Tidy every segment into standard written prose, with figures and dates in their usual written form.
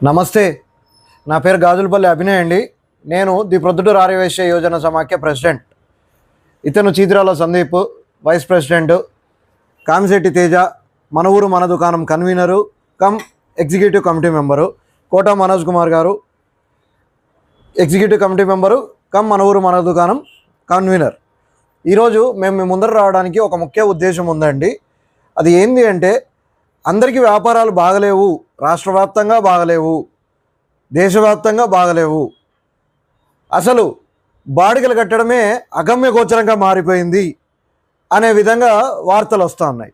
నమస్తే. నా పేరు గాజులపల్లి అభినయ్ అండి. నేను ది ప్రొద్దుటూరు ఆర్యవైశ్య యోజన సమాఖ్య ప్రెసిడెంట్. ఇతను చీతిరాల సందీప్ వైస్ ప్రెసిడెంట్, కామిశెట్టి తేజ మన ఊరు మన దుకాణం convener cum executive committee member, Kota Manoj Kumar garu executive committee member come మన ఊరు మన దుకాణం కన్వీనర్. ఈరోజు మేము మీ ముందర రావడానికి ఒక ముఖ్య ఉద్దేశం ఉందండి. అది ఏంటి అంటే, అందరికీ వ్యాపారాలు బాగలేవు, రాష్ట్ర వ్యాప్తంగా బాగలేవు, దేశవ్యాప్తంగా బాగలేవు, అసలు బాడిగలు కట్టడమే అగమ్య గోచరంగా మారిపోయింది అనే విధంగా వార్తలు వస్తూ ఉన్నాయి.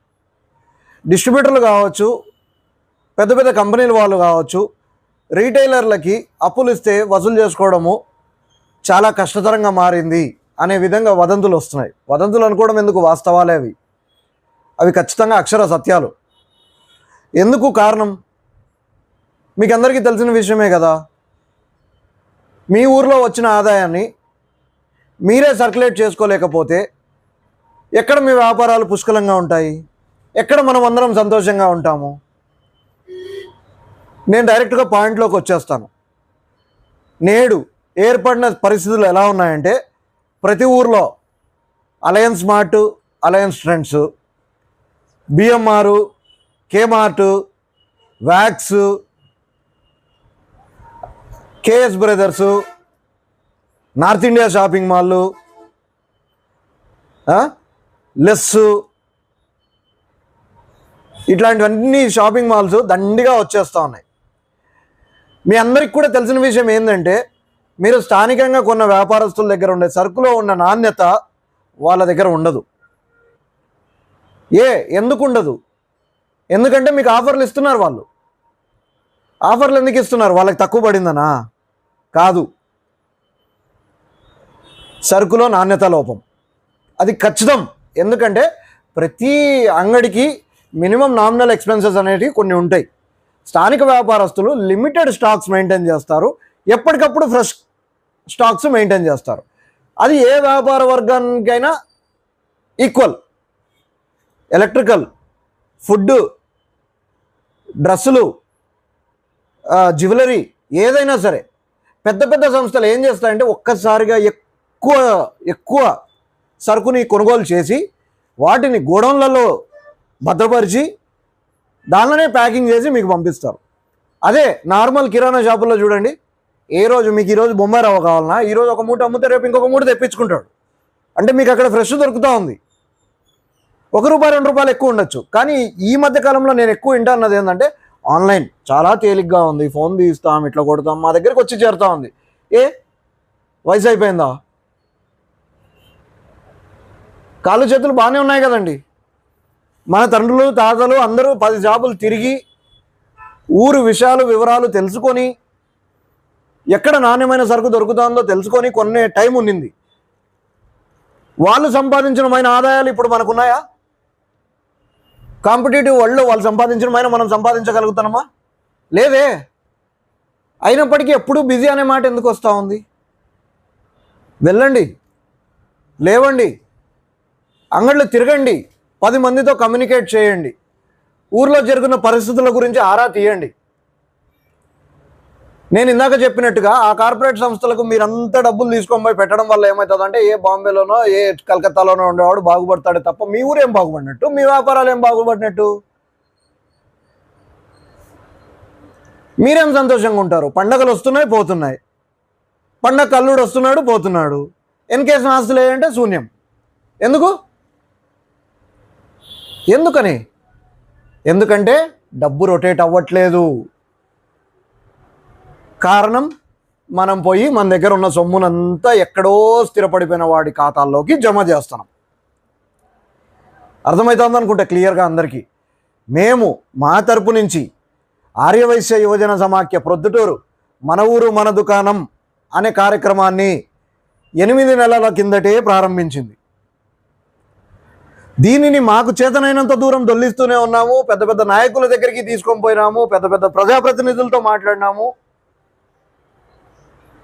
డిస్ట్రిబ్యూటర్లు కావచ్చు, పెద్ద పెద్ద కంపెనీల వాళ్ళు కావచ్చు, రీటైలర్లకి అప్పులు ఇస్తే వసూలు చేసుకోవడము చాలా కష్టతరంగా మారింది అనే విధంగా వదంతులు వస్తున్నాయి. వదంతులు అనుకోవడం ఎందుకు, వాస్తవాలే అవి ఖచ్చితంగా అక్షర సత్యాలు. ఎందుకు కారణం మీకు అందరికీ తెలిసిన విషయమే కదా. మీ ఊర్లో వచ్చిన ఆదాయాన్ని మీరే సర్క్యులేట్ చేసుకోలేకపోతే ఎక్కడ మీ వ్యాపారాలు పుష్కలంగా ఉంటాయి, ఎక్కడ మనం అందరం సంతోషంగా ఉంటాము? నేను డైరెక్ట్గా పాయింట్లోకి వచ్చేస్తాను. నేడు ఏర్పడిన పరిస్థితులు ఎలా ఉన్నాయంటే, ప్రతి ఊర్లో Alliance Mart, Alliance Trends, BMR, Kmart, వ్యాక్స్, KS brothers, North India shopping మాల్లు, లెస్సు, ఇట్లాంటివన్నీ షాపింగ్ మాల్స్ దండిగా వచ్చేస్తూ ఉన్నాయి. మీ అందరికి కూడా తెలిసిన విషయం ఏంటంటే, మీరు స్థానికంగా కొన్న వ్యాపారస్తుల దగ్గర ఉండే సరుకులో ఉన్న నాణ్యత వాళ్ళ దగ్గర ఉండదు. ఎందుకు ఉండదు? ఎందుకంటే మీకు ఆఫర్లు ఇస్తున్నారు. వాళ్ళు ఆఫర్లు ఎందుకు ఇస్తున్నారు? వాళ్ళకి తక్కువ పడిందనా? కాదు, సరుకులో నాణ్యత లోపం, అది ఖచ్చితం. ఎందుకంటే ప్రతి అంగడికి మినిమం నామినల్ ఎక్స్పెన్సెస్ అనేవి కొన్ని ఉంటాయి. స్థానిక వ్యాపారస్తులు లిమిటెడ్ స్టాక్స్ మెయింటైన్ చేస్తారు, ఎప్పటికప్పుడు ఫ్రెష్ స్టాక్స్ మెయింటైన్ చేస్తారు. అది ఏ వ్యాపార వర్గానికైనా ఈక్వల్. ఎలక్ట్రికల్, ఫుడ్, డ్రెస్సులు, జ్యువెలరీ, ఏదైనా సరే పెద్ద పెద్ద సంస్థలు ఏం చేస్తాయంటే, ఒక్కసారిగా ఎక్కువ సరుకుని కొనుగోలు చేసి వాటిని గోడౌన్లలో భద్రపరిచి దానిలోనే ప్యాకింగ్ చేసి మీకు పంపిస్తారు. అదే నార్మల్ కిరాణా షాపుల్లో చూడండి, మీకు ఈరోజు బొంబాయి రవ్వ కావాలన్నా ఈరోజు ఒక మూట అమ్మితే రేపు ఇంకొక మూట తెప్పించుకుంటాడు. అంటే మీకు అక్కడ ఫ్రెష్ దొరుకుతూ ఉంది. ₹1 ₹2 ఎక్కువ ఉండొచ్చు. కానీ ఈ మధ్య కాలంలో నేను ఎక్కువ వింటున్నది ఏంటంటే, ఆన్లైన్ చాలా తేలిగ్గా ఉంది, ఫోన్ తీస్తాం, ఇట్లా కొడతాం, మా దగ్గరికి వచ్చి చేరుతూ ఉంది. వయసు అయిపోయిందా? కాళ్ళు చేతులు బాగానే ఉన్నాయి కదండి. మన తండ్రులు తాతలు అందరూ 10 షాపులు తిరిగి ఊరు వివరాలు తెలుసుకొని, ఎక్కడ నాణ్యమైన సరుకు దొరుకుతుందో తెలుసుకొని కొనే టైం ఉండింది. వాళ్ళు సంపాదించిన ఆదాయాలు ఇప్పుడు మనకున్నాయా? కాంపిటేటివ్ వరల్డ్లో వాళ్ళు సంపాదించిన మనం సంపాదించగలుగుతామా? లేదే. అయినప్పటికీ ఎప్పుడూ బిజీ అనే మాట ఎందుకు వస్తూ ఉంది? వెళ్ళండి, లేవండి, అంగళ్ళు తిరగండి, 10 మందితో కమ్యూనికేట్ చేయండి, ఊర్లో జరుగుతున్న పరిస్థితుల గురించి ఆరా తీయండి. నేను ఇందాక చెప్పినట్టుగా ఆ కార్పొరేట్ సంస్థలకు మీరంతా డబ్బులు తీసుకొని పోయి పెట్టడం వల్ల ఏమవుతుందంటే, ఏ బాంబేలోనో ఏ కలకత్తాలోనో ఉండేవాడు బాగుపడతాడే తప్ప మీ ఊరేం బాగుపడినట్టు, మీ వ్యాపారాలు ఏం బాగుపడినట్టు? మీరేం సంతోషంగా ఉంటారు? పండగలు వస్తున్నాయి, పోతున్నాయి. పండగ కల్లుడు వస్తున్నాడు, పోతున్నాడు. ఎన్కేసిన ఆస్తులు ఏంటంటే శూన్యం. ఎందుకని? ఎందుకంటే డబ్బు రొటేట్ అవ్వట్లేదు. కారణం, మనం పోయి మన దగ్గర ఉన్న సొమ్మునంతా ఎక్కడో స్థిరపడిపోయిన వాడి ఖాతాల్లోకి జమ చేస్తున్నాం. అర్థమవుతుంది అనుకుంటే క్లియర్గా అందరికీ. మేము మా తరపు నుంచి ఆర్యవైశ్య యువజన సమాఖ్య ప్రొద్దుటూరు మన ఊరు మన దుకాణం అనే కార్యక్రమాన్ని 8 నెలల కిందటే ప్రారంభించింది. దీనిని మాకు చేతనైనంత దూరం దొల్లిస్తూనే ఉన్నాము. పెద్ద పెద్ద నాయకుల దగ్గరికి తీసుకొని పోయినాము, పెద్ద పెద్ద ప్రజాప్రతినిధులతో మాట్లాడినాము.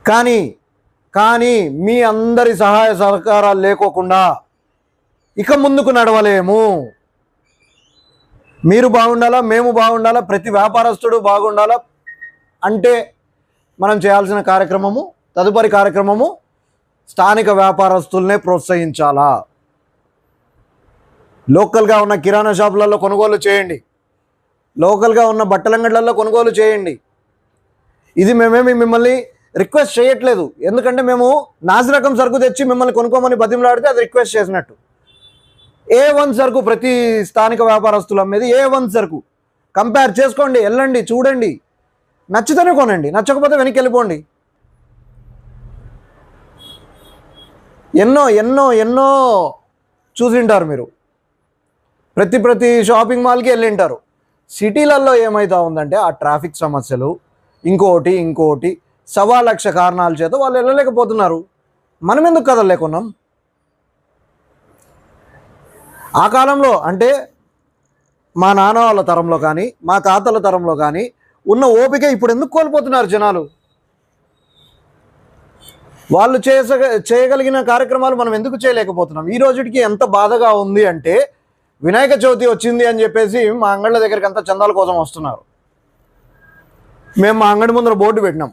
కానీ మీ అందరి సహాయ సహకారాలు లేకోకుండా ఇక ముందుకు నడవలేము. మీరు బాగుండాలా, మేము బాగుండాలా, ప్రతి వ్యాపారస్తుడు బాగుండాలా, అంటే మనం చేయాల్సిన కార్యక్రమము, తదుపరి కార్యక్రమము స్థానిక వ్యాపారస్తుల్నే ప్రోత్సహించాలా. లోకల్గా ఉన్న కిరాణా షాపులలో కొనుగోలు చేయండి, లోకల్గా ఉన్న బట్టల అంగడ్లలో కొనుగోలు చేయండి. ఇది మేమేమి మిమ్మల్ని రిక్వెస్ట్ చేయట్లేదు, ఎందుకంటే మేము నాసిరకం సరుకు తెచ్చి మిమ్మల్ని కొనుక్కోమని బతిమలాడితే అది రిక్వెస్ట్ చేసినట్టు. A1 సరుకు ప్రతి స్థానిక వ్యాపారస్తులు అమ్మేది A1 సరుకు. కంపేర్ చేసుకోండి, వెళ్ళండి, చూడండి, నచ్చితేనే కొనండి, నచ్చకపోతే వెనక్కి వెళ్ళిపోండి. ఎన్నో ఎన్నో ఎన్నో చూసింటారు మీరు, ప్రతి షాపింగ్ మాల్కి వెళ్ళింటారు. సిటీలలో ఏమవుతా ఉందంటే ఆ ట్రాఫిక్ సమస్యలు, ఇంకోటి 1.25 కారణాల చేత వాళ్ళు వెళ్ళలేకపోతున్నారు. మనం ఎందుకు కదలలేకున్నాం? ఆ కాలంలో అంటే మా నాన్న వాళ్ళ తరంలో కానీ మా తాతల తరంలో కానీ ఉన్న ఓపిక ఇప్పుడు ఎందుకు కోల్పోతున్నారు జనాలు? వాళ్ళు చేయగలిగిన కార్యక్రమాలు మనం ఎందుకు చేయలేకపోతున్నాం? ఈ రోజుకి ఎంత బాధగా ఉంది అంటే, వినాయక చవితి వచ్చింది అని చెప్పేసి మా అంగళ్ళ దగ్గరికి అంతా చందాల కోసం వస్తున్నారు. మేము మా అంగడి ముందర బోర్డు పెట్టినాం,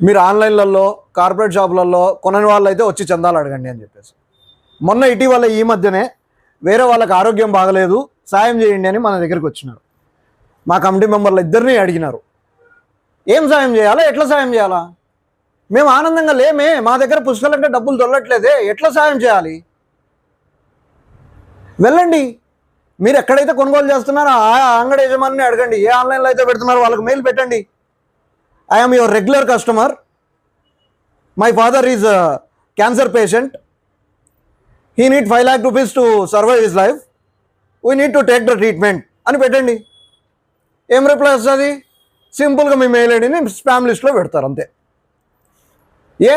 మీరు ఆన్లైన్లలో కార్పొరేట్ షాపులలో కొనని వాళ్ళు అయితే వచ్చి చందాలు అడగండి అని చెప్పేసి. మొన్న ఇటీవల ఈ మధ్యనే వేరే వాళ్ళకి ఆరోగ్యం బాగలేదు, సాయం చేయండి అని మన దగ్గరికి వచ్చినారు. మా కమిటీ మెంబర్లు ఇద్దరిని అడిగినారు, ఏం సాయం చేయాలా, ఎట్లా సాయం చేయాలా? మేము ఆనందంగా లేమే, మా దగ్గర పుస్తకాలంటే డబ్బులు దొరకట్లేదే, ఎట్లా సాయం చేయాలి? వెళ్ళండి, మీరు ఎక్కడైతే కొనుగోలు చేస్తున్నారో ఆ అంగడి యజమానిని అడగండి, ఏ ఆన్లైన్లో అయితే పెడుతున్నారో వాళ్ళకి మెయిల్ పెట్టండి. I'm your regular customer, my father is cancer patient, he need 5 lakh rupees to survive his life, we need to take the treatment అని పెట్టండి. ఏం రిప్లై వస్తుంది? సింపుల్గా మీ మెయిల్ ఐడిని స్పామ్ లిస్ట్లో పెడతారు, అంతే. ఏ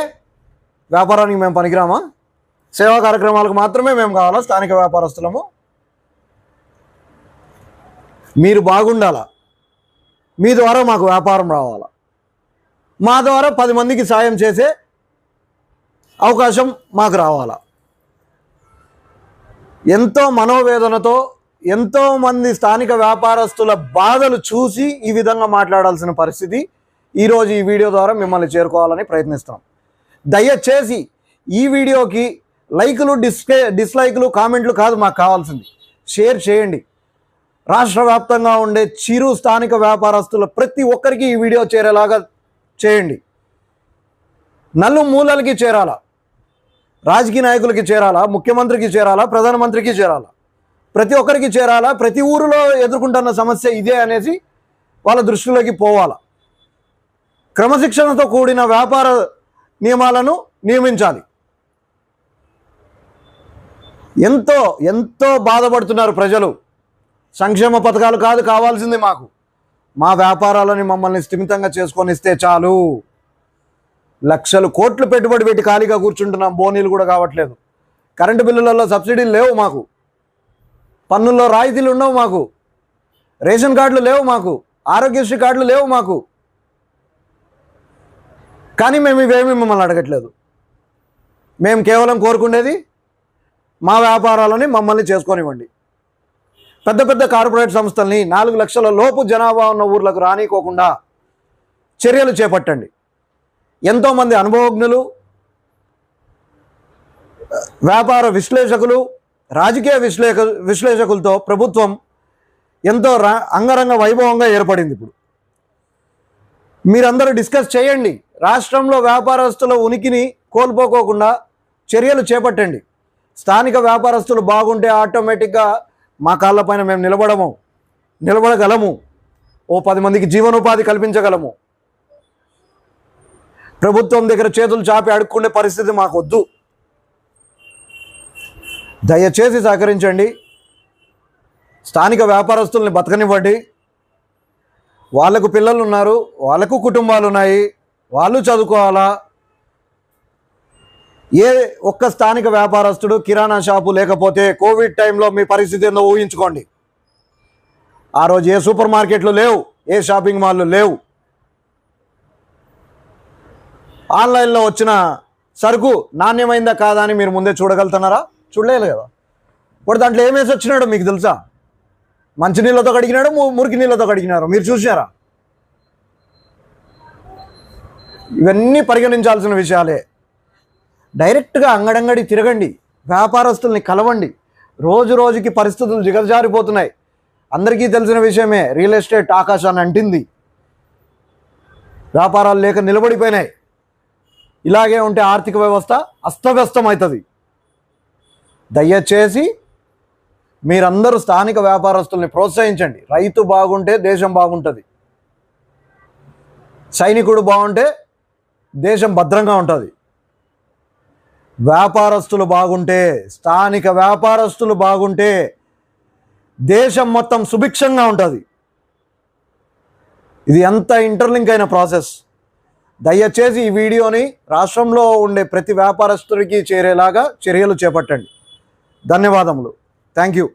వ్యాపారానికి మేము పనికిరామా? సేవా కార్యక్రమాలకు మాత్రమే మేము కావాలా స్థానిక వ్యాపారస్తులము? మీరు బాగుండాలా, మీ ద్వారా మాకు వ్యాపారం రావాలా, మా ద్వారా 10 మందికి సాయం చేసే అవకాశం మాకు రావాలా. ఎంతో మనోవేదనతో ఎంతోమంది స్థానిక వ్యాపారస్తుల బాధలు చూసి ఈ విధంగా మాట్లాడాల్సిన పరిస్థితి ఈరోజు ఈ వీడియో ద్వారా మిమ్మల్ని చేరుకోవాలని ప్రయత్నిస్తాం. దయచేసి ఈ వీడియోకి లైకులు, డిస్లైకులు, కామెంట్లు కాదు మాకు కావాల్సింది, షేర్ చేయండి. రాష్ట్ర వ్యాప్తంగా ఉండే చిరు స్థానిక వ్యాపారస్తుల ప్రతి ఒక్కరికి ఈ వీడియో చేరేలాగా చేయండి. నలుమూలలకి చేరాలా, రాజకీయ నాయకులకి చేరాలా, ముఖ్యమంత్రికి చేరాలా, ప్రధానమంత్రికి చేరాలా, ప్రతి ఒక్కరికి చేరాలా. ప్రతి ఊరిలో ఎదుర్కొంటున్న సమస్య ఇదే అనేసి వాళ్ళ దృష్టిలోకి పోవాలా. క్రమశిక్షణతో కూడిన వ్యాపార నియమాలను నియమించాలి. ఎంతో ఎంతో బాధపడుతున్నారు ప్రజలు. సంక్షేమ పథకాలు కాదు కావాల్సింది మాకు, మా వ్యాపారాలని మమ్మల్ని స్థిమితంగా చేసుకొని ఇస్తే చాలు. లక్షలు కోట్లు పెట్టుబడి పెట్టి ఖాళీగా కూర్చుంటున్నాం, బోనీలు కూడా కావట్లేదు. కరెంటు బిల్లులలో సబ్సిడీలు లేవు మాకు, పన్నుల్లో రాయితీలు ఉండవు మాకు, రేషన్ కార్డులు లేవు మాకు, ఆరోగ్యశ్రీ కార్డులు లేవు మాకు. కానీ మేము ఇవేమీ మిమ్మల్ని అడగట్లేదు. మేము కేవలం కోరుకునేది మా వ్యాపారాలని మమ్మల్ని చేసుకొనివ్వండి. పెద్ద పెద్ద కార్పొరేట్ సంస్థల్ని 4 లక్షల లోపు జనాభా ఉన్న ఊర్లకు రానికోకుండా చర్యలు చేపట్టండి. ఎంతోమంది అనుభవజ్ఞులు, వ్యాపార విశ్లేషకులు, రాజకీయ విశ్లేషకులతో ప్రభుత్వం ఎంతో అంగరంగ వైభవంగా ఏర్పడింది. ఇప్పుడు మీరందరూ డిస్కస్ చేయండి, రాష్ట్రంలో వ్యాపారస్తుల ఉనికిని కోల్పోకోకుండా చర్యలు చేపట్టండి. స్థానిక వ్యాపారస్తులు బాగుంటే ఆటోమేటిక్గా మా కాళ్ళపైన మేము నిలబడగలము, ఓ 10 మందికి జీవనోపాధి కల్పించగలము. ప్రభుత్వం దగ్గర చేతులు చాపి అడుక్కునే పరిస్థితి మాకు వద్దు. దయచేసి సహకరించండి, స్థానిక వ్యాపారస్తుల్ని బతకనివ్వండి. వాళ్ళకు పిల్లలు ఉన్నారు, వాళ్ళకు కుటుంబాలు ఉన్నాయి, వాళ్ళు చదువుకోవాలా. ఏ ఒక్క స్థానిక వ్యాపారస్తుడు కిరాణా షాపు లేకపోతే కోవిడ్ టైంలో మీ పరిస్థితి ఏందో ఊహించుకోండి. ఆ రోజు ఏ సూపర్ మార్కెట్లు లేవు, ఏ షాపింగ్ మాల్లు లేవు. ఆన్లైన్లో వచ్చిన సరుకు నాణ్యమైందా కాదా అని మీరు ముందే చూడగలుగుతున్నారా? చూడలేదు కదా. ఇప్పుడు దాంట్లో ఏమేసి వచ్చినాడో మీకు తెలుసా? మంచినీళ్ళతో కడిగినాడు, మురికి నీళ్ళతో కడిగినారు, మీరు చూసినారా? ఇవన్నీ పరిగణించాల్సిన విషయాలే. డైరెక్ట్గా అంగడంగడి తిరగండి, వ్యాపారస్తుల్ని కలవండి. రోజు రోజుకి పరిస్థితులు దిగజారిపోతున్నాయి. అందరికీ తెలిసిన విషయమే, రియల్ ఎస్టేట్ ఆకాశాన్ని అంటింది, వ్యాపారాలు లేక నిలబడిపోయినాయి. ఇలాగే ఉంటే ఆర్థిక వ్యవస్థ అస్తవ్యస్తం అవుతుంది. దయచేసి మీరందరూ స్థానిక వ్యాపారస్తుల్ని ప్రోత్సహించండి. రైతు బాగుంటే దేశం బాగుంటుంది, సైనికుడు బాగుంటే దేశం భద్రంగా ఉంటుంది. వ్యాపారస్తులు బాగుంటే, స్థానిక వ్యాపారస్తులు బాగుంటే దేశం మొత్తం సుభిక్షంగా ఉంటుంది. ఇది ఎంత ఇంటర్లింక్ అయిన ప్రాసెస్. దయచేసి ఈ వీడియోని రాష్ట్రంలో ఉండే ప్రతి వ్యాపారస్తుడికి చేరేలాగా చర్యలు చేపట్టండి. ధన్యవాదములు. Thank you.